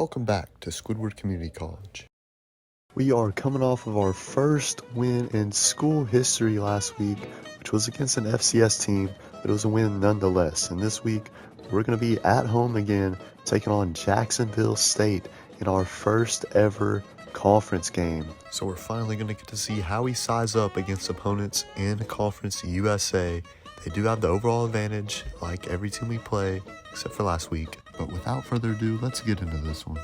Welcome back to Squidward Community College. We are coming off of our first win in school history last week, which was against an FCS team, but it was a win nonetheless. And this week, we're going to be at home again, taking on Jacksonville State in our first ever conference game. So we're finally going to get to see how we size up against opponents in Conference USA. They do have the overall advantage, like every team we play, except for last week. But without further ado, let's get into this one.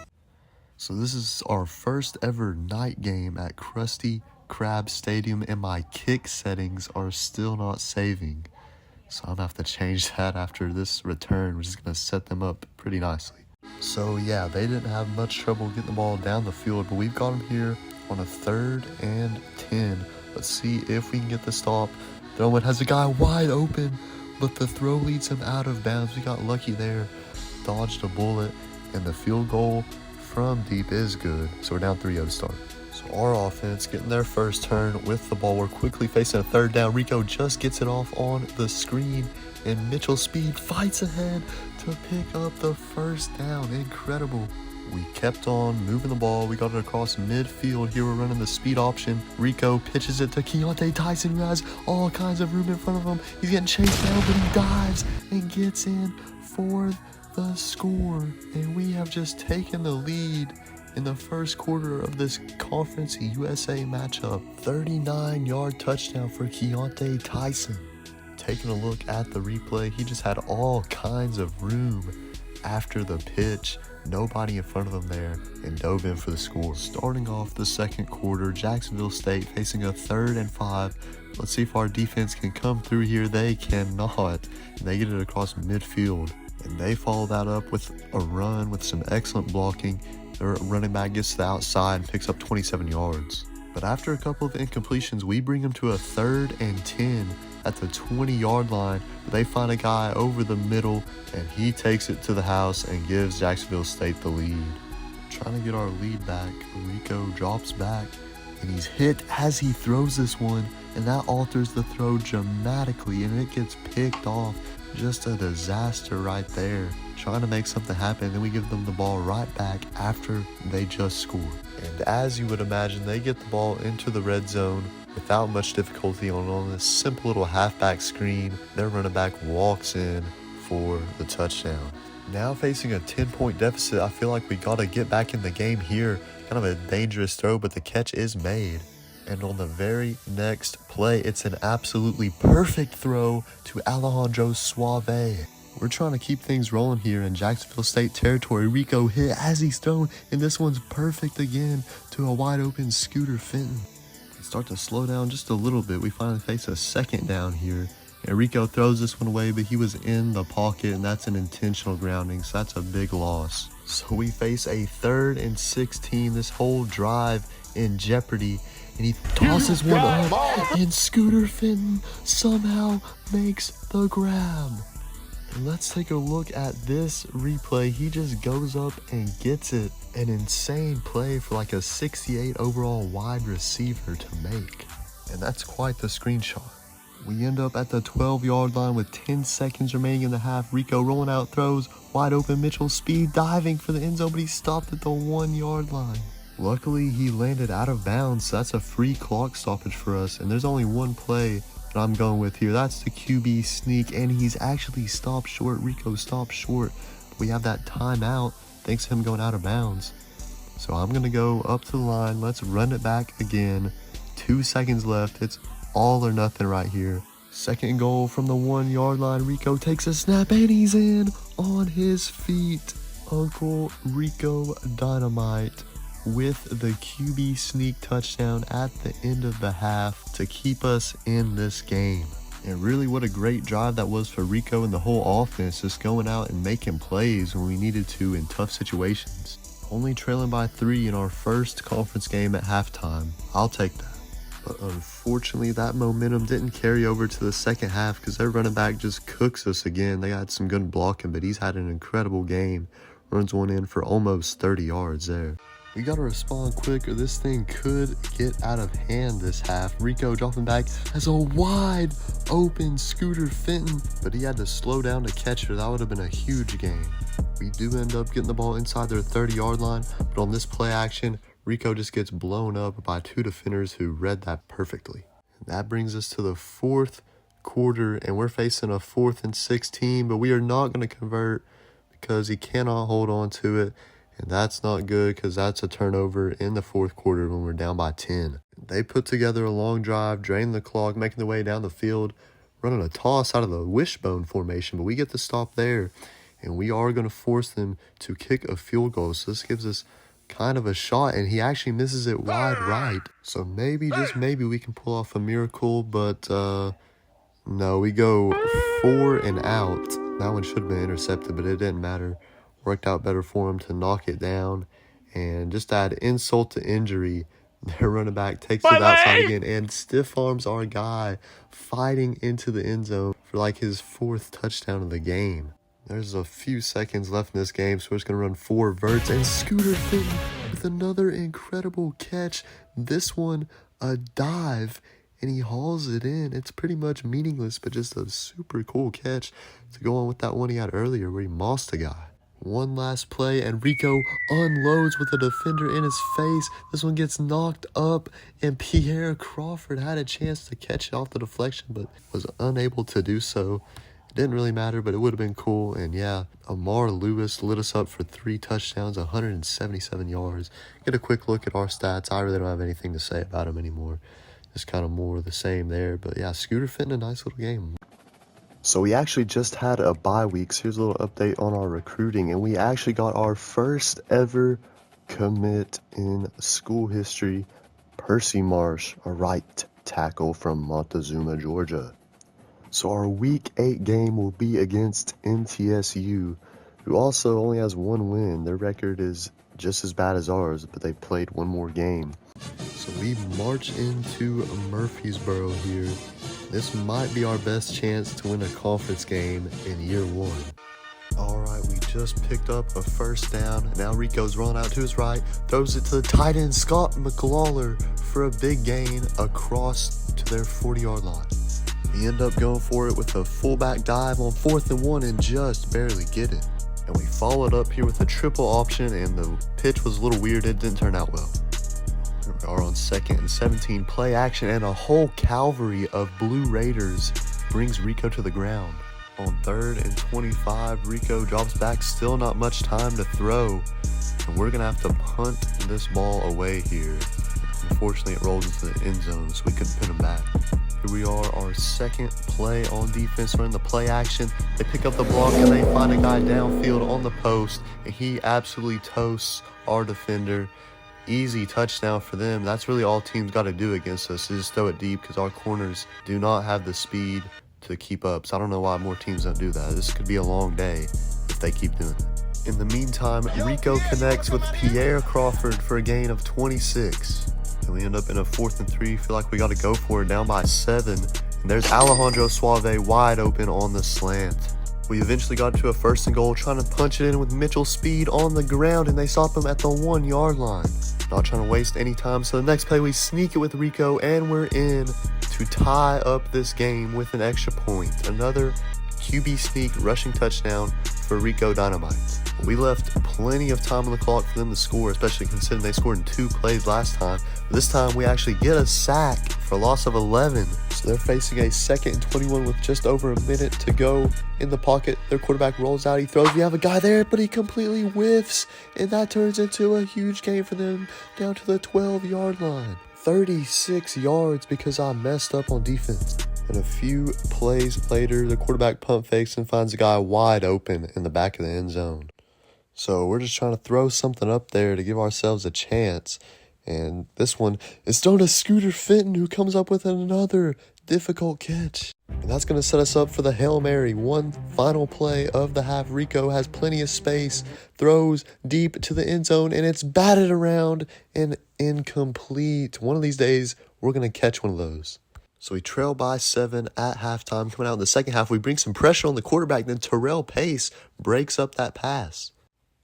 So this is our first ever night game at Krusty Krab Stadium, and my kick settings are still not saving. So I'm going to have to change that after this return, which is going to set them up pretty nicely. So yeah, they didn't have much trouble getting the ball down the field, but we've got them here on a 3rd and 10. Let's see if we can get the stop. Throwing has a guy wide open, but the throw leads him out of bounds. We got lucky there, dodged a bullet, and the field goal from deep is good. So we're down 3-0 to start. So our offense getting their first turn with the ball. We're quickly facing a 3rd down. Rico just gets it off on the screen, and Mitchell Speed fights ahead to pick up the first down. Incredible. We kept on moving the ball. We got it across midfield. Here we're running the speed option. Rico pitches it to Keontae Tyson, who has all kinds of room in front of him. He's getting chased down, but he dives and gets in for the score. And we have just taken the lead in the first quarter of this Conference USA matchup. 39-yard touchdown for Keontae Tyson. Taking a look at the replay, he just had all kinds of room after the pitch. Nobody in front of him there, and dove in for the score. Starting off the second quarter, Jacksonville State facing a 3rd and 5. Let's see if our defense can come through here. They cannot. They get it across midfield, and they follow that up with a run with some excellent blocking. Their running back gets to the outside and picks up 27 yards. But after a couple of incompletions, we bring them to a 3rd and 10 at the 20-yard line. They find a guy over the middle, and he takes it to the house and gives Jacksonville State the lead. Trying to get our lead back, Rico drops back, and he's hit as he throws this one, and that alters the throw dramatically, and it gets picked off. Just a disaster right there. Trying to make something happen, then we give them the ball right back after they just scored. And as you would imagine, they get the ball into the red zone without much difficulty on this simple little halfback screen. Their running back walks in for the touchdown. Now facing a 10-point deficit, I feel like we got to get back in the game here. Kind of a dangerous throw, but the catch is made. And on the very next play, it's an absolutely perfect throw to Alejandro Suave. We're trying to keep things rolling here in Jacksonville State territory. Rico hit as he's thrown, and this one's perfect again to a wide open Scooter Fenton. Start to slow down just a little bit. We finally face a 2nd down here, and Rico throws this one away, but he was in the pocket, and that's an intentional grounding, so that's a big loss. So we face a 3rd and 16. This whole drive in jeopardy, and he tosses one up, and Scooter Fenton somehow makes the grab. And let's take a look at this replay. He just goes up and gets it. An insane play for like a 68 overall wide receiver to make. And that's quite the screenshot. We end up at the 12-yard line with 10 seconds remaining in the half. Rico rolling out throws, wide open Mitchell Speed diving for the end zone, but he stopped at the 1-yard line. Luckily, he landed out of bounds, so that's a free clock stoppage for us. And there's only one play that I'm going with here. That's the QB sneak, and he's actually stopped short. Rico stopped short. We have that timeout thanks to him going out of bounds. So I'm going to go up to the line. Let's run it back again. 2 seconds left. It's all or nothing right here. 2nd goal from the 1-yard line. Rico takes a snap, and he's in on his feet. Uncle Rico Dynamite with the QB sneak touchdown at the end of the half to keep us in this game. And really what a great drive that was for Rico and the whole offense, just going out and making plays when we needed to in tough situations. Only trailing by 3 in our first conference game at halftime. I'll take that. But unfortunately, that momentum didn't carry over to the second half because their running back just cooks us again. They had some good blocking, but he's had an incredible game. Runs one in for almost 30 yards there. We got to respond quick or this thing could get out of hand this half. Rico dropping back has a wide open Scooter Fenton, but he had to slow down to catch her. That would have been a huge game. We do end up getting the ball inside their 30-yard line, but on this play action, Rico just gets blown up by two defenders who read that perfectly. And that brings us to the fourth quarter, and we're facing a 4th and 16, but we are not going to convert because he cannot hold on to it. And that's not good because that's a turnover in the fourth quarter when we're down by 10. They put together a long drive, drain the clock, making their way down the field, running a toss out of the wishbone formation, but we get the stop there. And we are going to force them to kick a field goal. So this gives us kind of a shot, and he actually misses it wide right. So maybe, just maybe, we can pull off a miracle, but no, we go 4 and out. That one should have been intercepted, but it didn't matter. Worked out better for him to knock it down. And just to add insult to injury, their running back takes it outside again and stiff arms our guy, fighting into the end zone for like his 4th touchdown of the game. There's a few seconds left in this game, so we're just going to run 4 verts. And Scooter Fenton with another incredible catch. This one, a dive, and he hauls it in. It's pretty much meaningless, but just a super cool catch to go on with that one he had earlier where he mossed a guy. One last play, and Rico unloads with a defender in his face. This one gets knocked up, and Pierre Crawford had a chance to catch it off the deflection, but was unable to do so. It didn't really matter, but it would have been cool. And yeah, Amar Lewis lit us up for 3 touchdowns, 177 yards. Get a quick look at our stats. I really don't have anything to say about him anymore. Just kind of more of the same there. But yeah, Scooter Fenton, a nice little game. So we actually just had a bye week. So here's a little update on our recruiting. And we actually got our first ever commit in school history. Percy Marsh, a right tackle from Montezuma, Georgia. So our week 8 game will be against MTSU, who also only has 1 win. Their record is just as bad as ours, but they played 1 more game. So we march into Murfreesboro here. This might be our best chance to win a conference game in year 1. All right, we just picked up a first down. Now Rico's rolling out to his right, throws it to the tight end, Scott McLawler, for a big gain across to their 40-yard line. We end up going for it with a fullback dive on 4th and 1 and just barely get it. And we followed up here with a triple option, and the pitch was a little weird. It didn't turn out well. We are on 2nd and 17, play action, and a whole cavalry of Blue Raiders brings Rico to the ground. On 3rd and 25, Rico drops back, still not much time to throw, and we're going to have to punt this ball away here. Unfortunately, it rolls into the end zone, so we couldn't pin him back. Here we are, our 2nd play on defense. We're in the play action. They pick up the block, and they find a guy downfield on the post, and he absolutely toasts our defender. Easy touchdown for them. That's really all teams got to do against us, is just throw it deep, because our corners do not have the speed to keep up. So I don't know why more teams don't do that. This could be a long day if they keep doing it. In the meantime, Rico connects with Pierre Crawford for a gain of 26. And we end up in a 4th and 3. Feel like we got to go for it, down by 7. And there's Alejandro Suave wide open on the slant. We eventually got to a 1st and goal, trying to punch it in with Mitchell Speed on the ground, and they stop him at the 1-yard line. Not trying to waste any time, so the next play we sneak it with Rico, and we're in to tie up this game with an extra point. Another QB sneak rushing touchdown for Rico Dynamite. We left plenty of time on the clock for them to score, especially considering they scored in 2 plays last time. But this time we actually get a sack for a loss of 11. So they're facing a 2nd and 21 with just over a minute to go in the pocket. Their quarterback rolls out, he throws, we have a guy there, but he completely whiffs. And that turns into a huge gain for them down to the 12-yard line. 36 yards because I messed up on defense. And a few plays later, the quarterback pump fakes and finds a guy wide open in the back of the end zone. So we're just trying to throw something up there to give ourselves a chance. And this one is thrown to Scooter Fenton, who comes up with another difficult catch. And that's going to set us up for the Hail Mary. One final play of the half. Rico has plenty of space, throws deep to the end zone, and it's batted around and incomplete. One of these days, we're going to catch one of those. So we trail by 7 at halftime. Coming out in the second half, we bring some pressure on the quarterback. Then Terrell Pace breaks up that pass.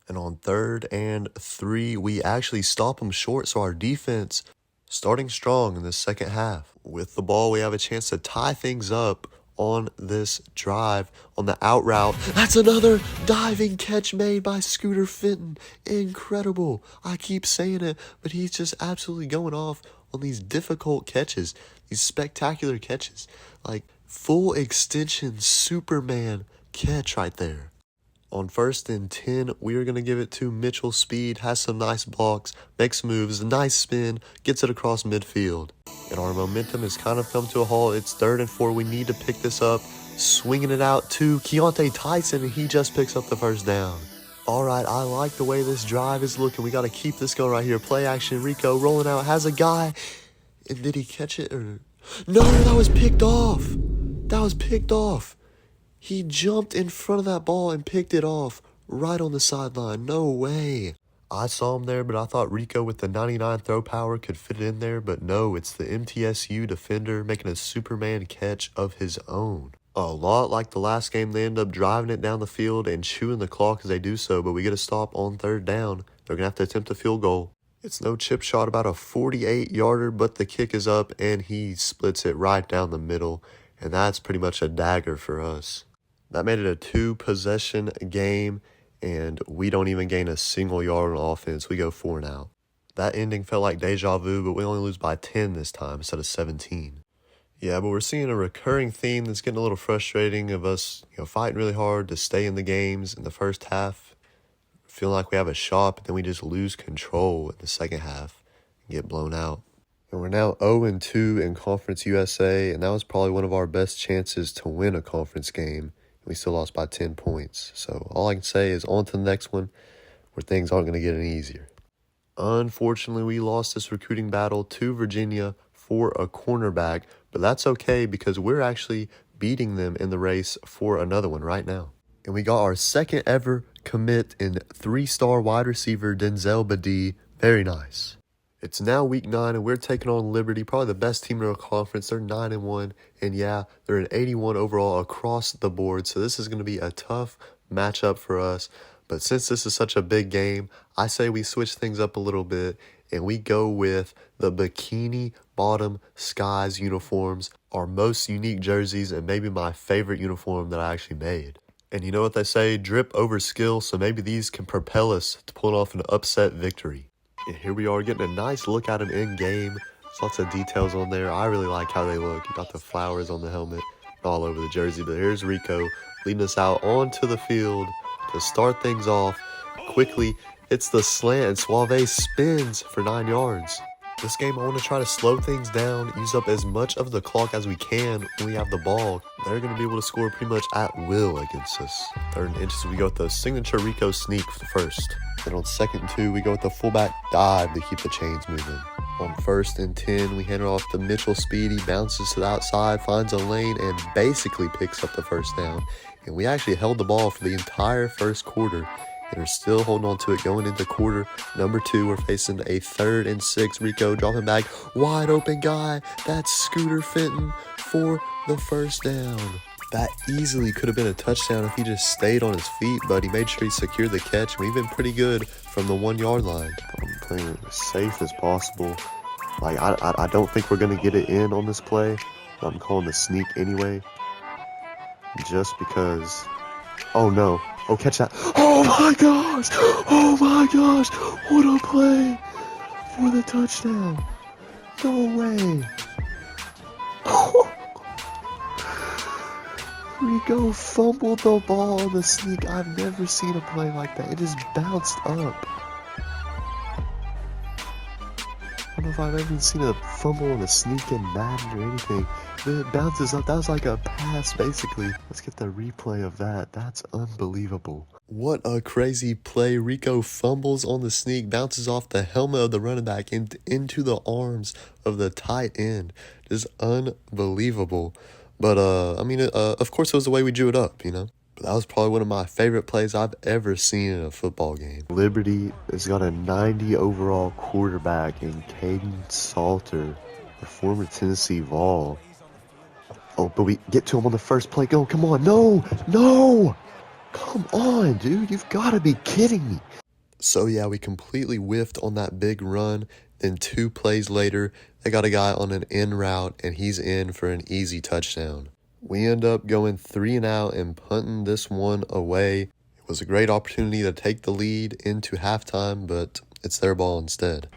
And on 3rd and 3, we actually stop them short, so our defense starting strong in the second half. With the ball, we have a chance to tie things up on this drive on the out route. That's another diving catch made by Scooter Fenton. Incredible. I keep saying it, but he's just absolutely going off on these difficult catches, these spectacular catches. Like full extension Superman catch right there. On 1st and 10, we are going to give it to Mitchell Speed. Has some nice blocks, makes moves, nice spin, gets it across midfield. And our momentum has kind of come to a halt. It's 3rd and 4. We need to pick this up. Swinging it out to Keontae Tyson, and he just picks up the first down. All right, I like the way this drive is looking. We got to keep this going right here. Play action. Rico rolling out, has a guy. And did he catch it? Or no, that was picked off. That was picked off. He jumped in front of that ball and picked it off right on the sideline. No way. I saw him there, but I thought Rico with the 99 throw power could fit it in there. But no, it's the MTSU defender making a Superman catch of his own. A lot like the last game, they end up driving it down the field and chewing the clock as they do so. But we get a stop on 3rd down. They're going to have to attempt a field goal. It's no chip shot, about a 48-yarder, but the kick is up and he splits it right down the middle. And that's pretty much a dagger for us. That made it a 2-possession game, and we don't even gain a single yard on offense. We go 4 and out. That ending felt like deja vu, but we only lose by 10 this time instead of 17. Yeah, but we're seeing a recurring theme that's getting a little frustrating of us, fighting really hard to stay in the games in the first half, feeling like we have a shot, but then we just lose control in the second half and get blown out. And we're now 0-2 in Conference USA, and that was probably one of our best chances to win a conference game. We still lost by 10 points. So all I can say is on to the next one where things aren't going to get any easier. Unfortunately, we lost this recruiting battle to Virginia for a cornerback, but that's okay because we're actually beating them in the race for another one right now. And we got our second ever commit in 3-star wide receiver Denzel Badee. Very nice. It's now week 9, and we're taking on Liberty, probably the best team in our conference. They're 9-1, and yeah, they're an 81 overall across the board. So this is going to be a tough matchup for us. But since this is such a big game, I say we switch things up a little bit, and we go with the Bikini Bottom Skies uniforms, our most unique jerseys, and maybe my favorite uniform that I actually made. And you know what they say, drip over skill, so maybe these can propel us to pull off an upset victory. And here we are getting a nice look at them in game. There's lots of details on there. I really like how they look. You got the flowers on the helmet all over the jersey. But here's Rico leading us out onto the field to start things off. Quickly hits the slant and Suave spins for 9 yards. This game, I want to try to slow things down, use up as much of the clock as we can when we have the ball. They're going to be able to score pretty much at will against us. 3rd and inches, we go with the signature Rico sneak for the first. Then on 2nd and 2, we go with the fullback dive to keep the chains moving. On 1st and 10, we hand it off to Mitchell Speed. He bounces to the outside, finds a lane, and basically picks up the first down. And we actually held the ball for the entire first quarter and are still holding on to it going into quarter number 2. We're facing a 3rd and 6. Rico dropping back, wide open guy. That's Scooter Fenton for the first down. That easily could have been a touchdown if he just stayed on his feet, but he made sure he secured the catch. We've been pretty good from the 1-yard line. I'm playing it as safe as possible. Like I don't think we're gonna get it in on this play. I'm calling the sneak anyway, just because. Oh no! Oh, catch that! Oh my gosh! Oh my gosh! What a play for the touchdown! No way! Rico fumbled the ball on the sneak. I've never seen a play like that. It just bounced up. I don't know if I've ever seen a fumble on a sneak in Madden or anything. It bounces up. That was like a pass, basically. Let's get the replay of that. That's unbelievable. What a crazy play. Rico fumbles on the sneak, bounces off the helmet of the running back and into the arms of the tight end. Just unbelievable. But, of course it was the way we drew it up, But that was probably one of my favorite plays I've ever seen in a football game. Liberty has got a 90 overall quarterback in Caden Salter, the former Tennessee Vol. Oh, but we get to him on the first play. Go, come on. No! Come on, dude. You've got to be kidding me. So, yeah, we completely whiffed on that big run. Then 2 plays later, they got a guy on an in route, and he's in for an easy touchdown. We end up going 3 and out and punting this one away. It was a great opportunity to take the lead into halftime, but it's their ball instead.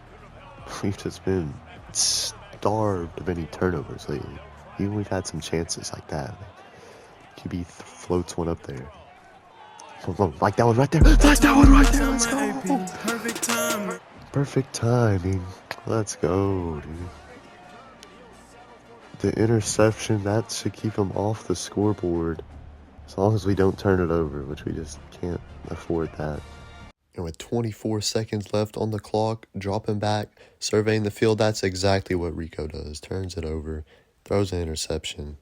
We've just been starved of any turnovers lately. Even we've had some chances like that. QB floats one up there. Like that one right there. Like that one right there. Let's go. Perfect time. Perfect timing. Let's go, dude. The interception, that should keep him off the scoreboard. As long as we don't turn it over, which we just can't afford that. And with 24 seconds left on the clock, dropping back, surveying the field, that's exactly what Rico does. Turns it over, throws an interception.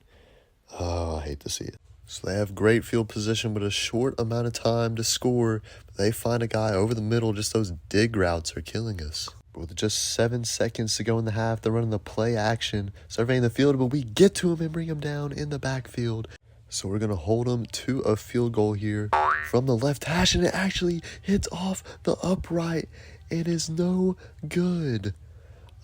Oh, I hate to see it. So they have great field position, but a short amount of time to score. They find a guy over the middle. Just those dig routes are killing us. With just 7 seconds to go in the half, they're running the play action, surveying the field, but we get to him and bring him down in the backfield. So we're going to hold him to a field goal here from the left hash, and it actually hits off the upright. It is no good.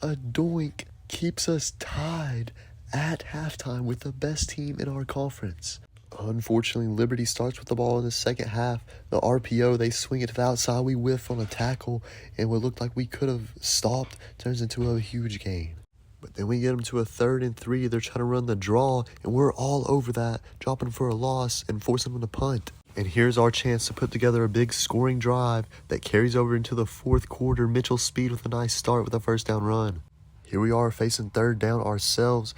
A doink keeps us tied at halftime with the best team in our conference. Unfortunately, Liberty starts with the ball in the second half. The RPO, they swing it to the outside. We whiff on a tackle, and what looked like we could have stopped turns into a huge gain. But then we get them to a 3rd and 3. They're trying to run the draw, and we're all over that, dropping for a loss and forcing them to punt. And here's our chance to put together a big scoring drive that carries over into the 4th quarter. Mitchell Speed with a nice start with a first down run. Here we are facing 3rd down ourselves.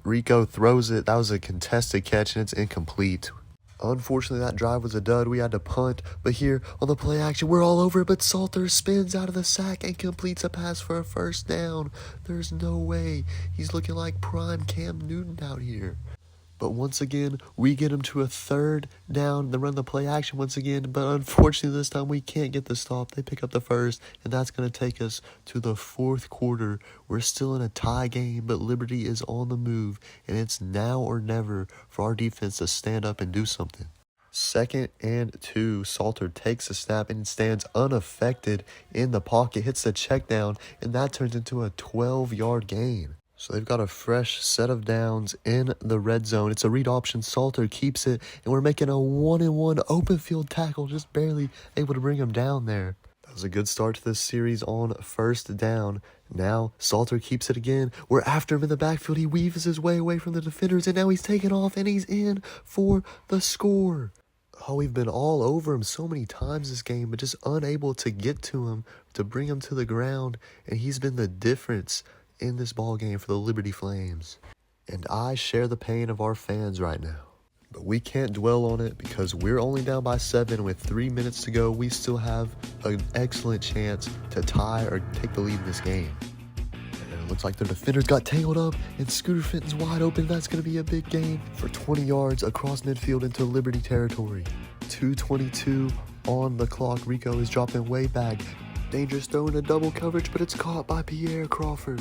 Rico throws it. That was a contested catch, and it's incomplete. Unfortunately, that drive was a dud. We had to punt. But here on the play action, we're all over it. But Salter spins out of the sack and completes a pass for a first down. There's no way. He's looking like prime Cam Newton out here. But once again, we get him to a 3rd down. They run the play action once again. But unfortunately, this time we can't get the stop. They pick up the first, and that's going to take us to the 4th quarter. We're still in a tie game, but Liberty is on the move, and it's now or never for our defense to stand up and do something. 2nd and 2. Salter takes a snap and stands unaffected in the pocket, hits the check down, and that turns into a 12-yard gain. So they've got a fresh set of downs in the red zone. It's a read option. Salter keeps it, and we're making a 1-and-1 open field tackle, just barely able to bring him down there. That was a good start to this series on 1st down. Now Salter keeps it again. We're after him in the backfield. He weaves his way away from the defenders, and now he's taken off, and he's in for the score. Oh, we've been all over him so many times this game, but just unable to get to him, to bring him to the ground, and he's been the difference in this ball game for the Liberty Flames. And I share the pain of our fans right now. But we can't dwell on it because we're only down by 7 with 3 minutes to go. We still have an excellent chance to tie or take the lead in this game. And it looks like their defenders got tangled up, and Scooter Fenton's wide open. That's going to be a big gain for 20 yards across midfield into Liberty territory. 2:22 on the clock. Rico is dropping way back. Dangerous throw into double coverage, but it's caught by Pierre Crawford.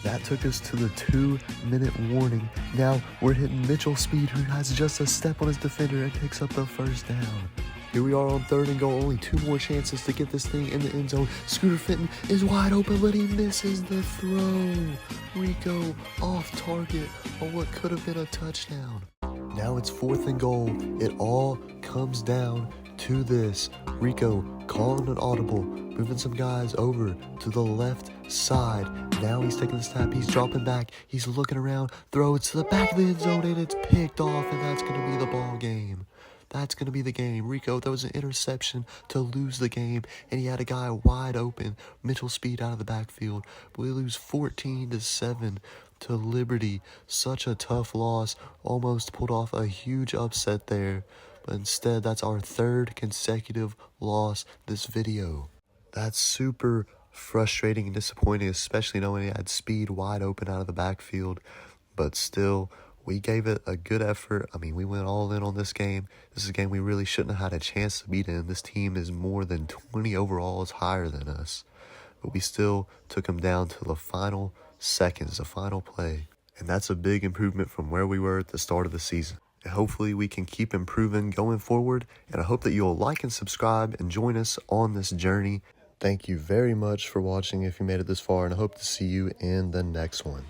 That took us to the 2-minute warning. Now we're hitting Mitchell Speed, who has just a step on his defender and picks up the first down. Here we are on 3rd and goal. Only 2 more chances to get this thing in the end zone. Scooter Fenton is wide open, but he misses the throw. Rico off target on what could have been a touchdown. Now it's 4th and goal. It all comes down to this. Rico calling an audible, moving some guys over to the left side. Now he's taking the snap, he's dropping back, he's looking around, throws to the back of the end zone, and it's picked off, and that's going to be the ball game. That's going to be the game. Rico throws an interception to lose the game, and he had a guy wide open, Mitchell Speed out of the backfield. But we lose 14-7 to Liberty. Such a tough loss, almost pulled off a huge upset there. But instead, that's our 3rd consecutive loss this video. That's super frustrating and disappointing, especially knowing he had Speed wide open out of the backfield. But still, we gave it a good effort. I mean, we went all in on this game. This is a game we really shouldn't have had a chance to beat in. This team is more than 20 overalls higher than us. But we still took them down to the final seconds, the final play. And that's a big improvement from where we were at the start of the season. Hopefully we can keep improving going forward, and I hope that you'll like and subscribe and join us on this journey. Thank you very much for watching if you made it this far, and I hope to see you in the next one.